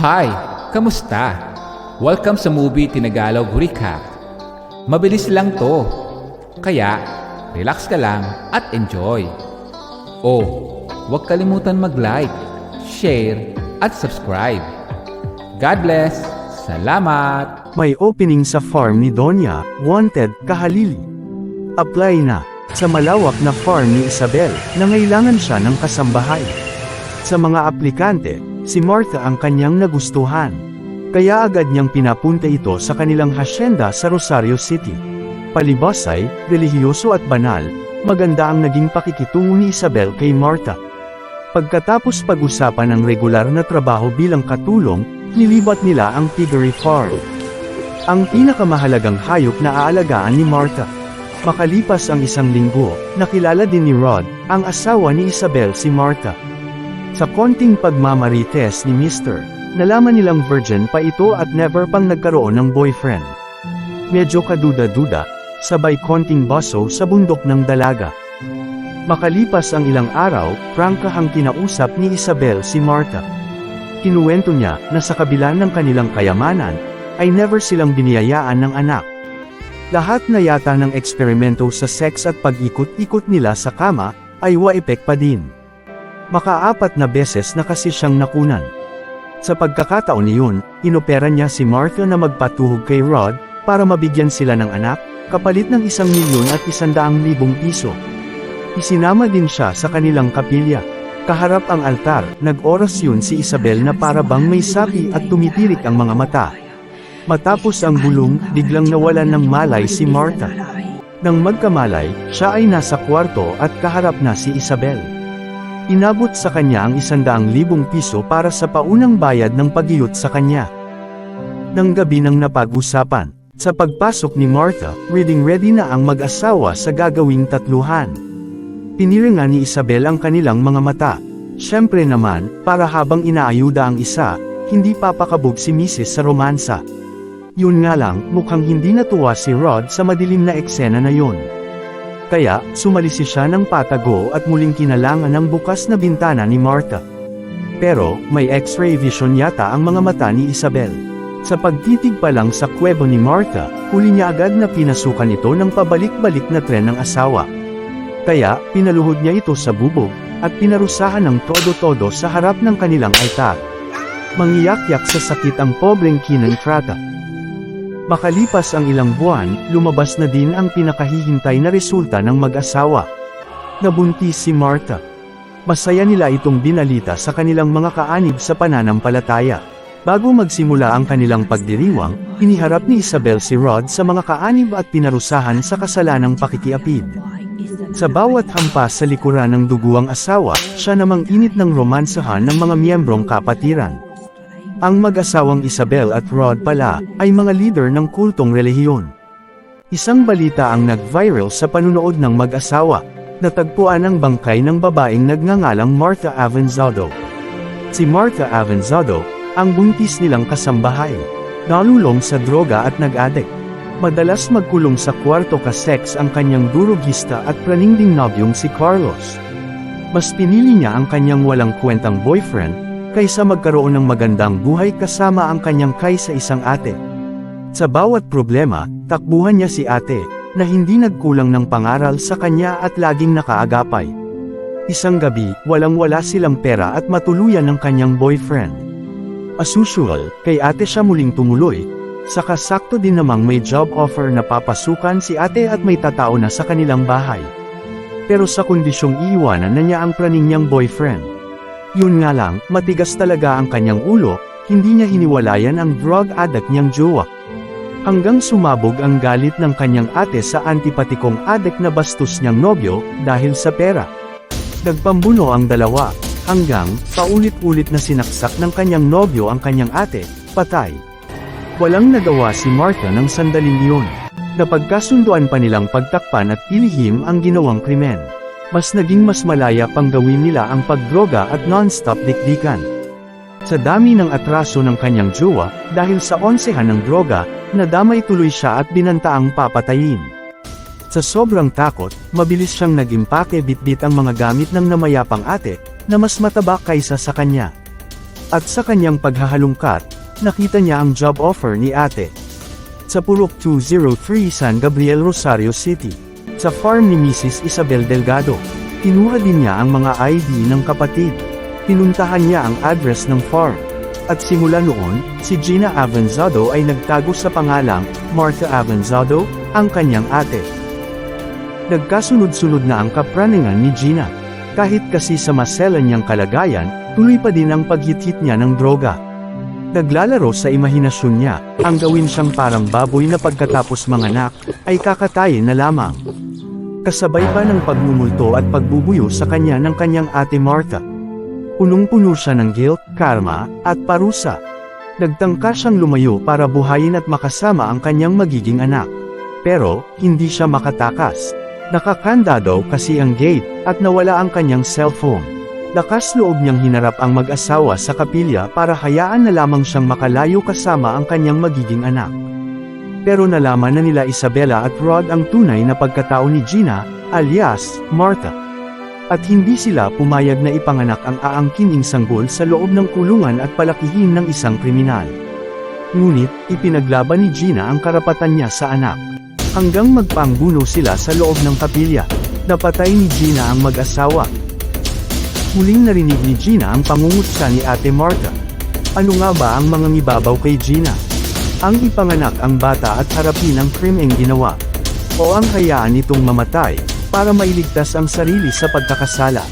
Hi! Kamusta? Welcome sa movie Tinagalog Recap. Mabilis lang to. Kaya, relax ka lang at enjoy. Oh, huwag kalimutan mag-like, share, at subscribe. God bless! Salamat! May opening sa farm ni Donya, Wanted, Kahalili. Apply na sa malawak na farm ni Isabel, nangailangan siya ng kasambahay. Sa mga aplikante, si Martha ang kanyang nagustuhan. Kaya agad niyang pinapunta ito sa kanilang hasyenda sa Rosario City. Palibas ay, relihiyoso at banal, maganda ang naging pakikitungo ni Isabel kay Martha. Pagkatapos pag-usapan ng regular na trabaho bilang katulong, nilibat nila ang piggery farm. Ang pinakamahalagang hayop na aalagaan ni Martha. Makalipas ang isang linggo, nakilala din ni Rod, ang asawa ni Isabel si Martha. Sa konting pagmamarites ni Mr., nalaman nilang virgin pa ito at never pang nagkaroon ng boyfriend. Medyo kaduda-duda, sabay konting baso sa bundok ng dalaga. Makalipas ang ilang araw, prangkahang kinausap ni Isabel si Martha. Kinuwento niya na sa kabila ng kanilang kayamanan, ay never silang biniyayaan ng anak. Lahat na yata ng eksperimento sa sex at pag-ikot-ikot nila sa kama, ay wa-epek pa din. Maka-4 na beses na kasi siyang nakunan. Sa pagkakataon niyon, inopera niya si Martha na magpatuhog kay Rod, para mabigyan sila ng anak, kapalit ng 1,100,000 piso. Isinama din siya sa kanilang kapilya. Kaharap ang altar, nag-oras yun si Isabel na para bang may sapi at tumitirik ang mga mata. Matapos ang bulong, biglang nawalan ng malay si Martha. Nang magkamalay, siya ay nasa kwarto at kaharap na si Isabel. Inabot sa kanya ang 100,000 piso para sa paunang bayad ng pag-iyot sa kanya. Nang gabi ng napag-usapan, sa pagpasok ni Martha, ready na ang mag-asawa sa gagawing tatluhan. Piniringan ni Isabel ang kanilang mga mata. Siyempre naman, para habang inaayuda ang isa, hindi papakabog si Mrs. sa romansa. Yun nga lang, mukhang hindi natuwa si Rod sa madilim na eksena na yun. Kaya, sumalisi siya ng patago at muling kinalangan ang bukas na bintana ni Martha. Pero, may x-ray vision yata ang mga mata ni Isabel. Sa pagtitig pa lang sa kwebo ni Martha, huli niya agad na pinasukan ito ng pabalik-balik na tren ng asawa. Kaya, pinaluhod niya ito sa bubog, at pinarusahan ng todo-todo sa harap ng kanilang altar. Mangiyak-yak sa sakit ang pobreng kinontrata. Makalipas ang ilang buwan, lumabas na din ang pinakahihintay na resulta ng mag-asawa. Nabuntis si Martha. Masaya nila itong binalita sa kanilang mga kaanib sa pananampalataya. Bago magsimula ang kanilang pagdiriwang, iniharap ni Isabel si Rod sa mga kaanib at pinarusahan sa kasalanang pakikiapid. Sa bawat hampas sa likuran ng duguang asawa, siya namang init ng romansahan ng mga miyembrong kapatiran. Ang mag-asawang Isabel at Rod pala, ay mga leader ng kultong relihiyon. Isang balita ang nag-viral sa panunood ng mag-asawa. Natagpuan ang bangkay ng babaeng nagngangalang Martha Avanzado. Si Martha Avanzado, ang buntis nilang kasambahay. Nalulong sa droga at nag-addict. Madalas magkulong sa kwarto ka-sex ang kanyang durugista at praninding nobyong si Carlos. Mas pinili niya ang kanyang walang kwentang boyfriend, kaysa magkaroon ng magandang buhay kasama ang kanyang kaysa-isang ate. Sa bawat problema, takbuhan niya si ate, na hindi nagkulang ng pangaral sa kanya at laging nakaagapay. Isang gabi, walang-wala silang pera at matuluyan ng kanyang boyfriend. As usual, kay ate siya muling tumuloy, saka sakto din namang may job offer na papasukan si ate at may tatao na sa kanilang bahay. Pero sa kondisyong iiwanan na niya ang praning niyang boyfriend. Yun nga lang, matigas talaga ang kanyang ulo, hindi niya hiniwalayan ang drug addict niyang jowa. Hanggang sumabog ang galit ng kanyang ate sa antipatikong addict na bastos niyang nobyo, dahil sa pera. Nagpambuno ang dalawa, hanggang, paulit-ulit na sinaksak ng kanyang nobyo ang kanyang ate, patay. Walang nagawa si Martha ng sandaling iyon. Napagkasunduan pa nilang pagtakpan at ilihim ang ginawang krimen. Mas naging mas malaya pang gawin nila ang pagdroga at non-stop dikdikan. Sa dami ng atraso ng kanyang jowa, dahil sa onsehan ng droga, nadamay tuloy siya at binantaang papatayin. Sa sobrang takot, mabilis siyang nag-impake bitbit ang mga gamit ng namayapang ate, na mas mataba kaysa sa kanya. At sa kanyang paghahalungkat, nakita niya ang job offer ni ate. Sa Purok 203 San Gabriel Rosario City, sa farm ni Mrs. Isabel Delgado. Kinuha din niya ang mga ID ng kapatid. Pinuntahan niya ang address ng farm. At simula noon, si Gina Avanzado ay nagtago sa pangalang Martha Avanzado, ang kanyang ate. Nagkasunod-sunod na ang kapraningan ni Gina. Kahit kasi sa maselan niyang kalagayan, tuloy pa din ang paghit-hit niya ng droga. Naglalaro sa imahinasyon niya, ang gawin siyang parang baboy na pagkatapos manganak, ay kakatayin na lamang. Kasabay pa ng pagmumulto at pagbubuyo sa kanya ng kanyang ate Martha. Punong-puno siya ng guilt, karma, at parusa. Nagtangka siyang lumayo para buhayin at makasama ang kanyang magiging anak. Pero, hindi siya makatakas. Nakakandado kasi ang gate, at nawala ang kanyang cellphone. Lakas loob niyang hinarap ang mag-asawa sa kapilya para hayaan na lamang siyang makalayo kasama ang kanyang magiging anak. Pero nalaman na nila Isabela at Rod ang tunay na pagkatao ni Gina, alias, Martha. At hindi sila pumayag na ipanganak ang aangkining sanggol sa loob ng kulungan at palakihin ng isang kriminal. Ngunit, ipinaglaban ni Gina ang karapatan niya sa anak. Hanggang magpangguno sila sa loob ng kapilya. Napatay ni Gina ang mag-asawa. Huling narinig ni Gina ang pangungutya ni ate Martha. Ano nga ba ang mga mibabaw kay Gina? Ang ipanganak ang bata at harapin ang krimeng ginawa. O ang hayaan itong mamatay, para mailigtas ang sarili sa pagkakasala.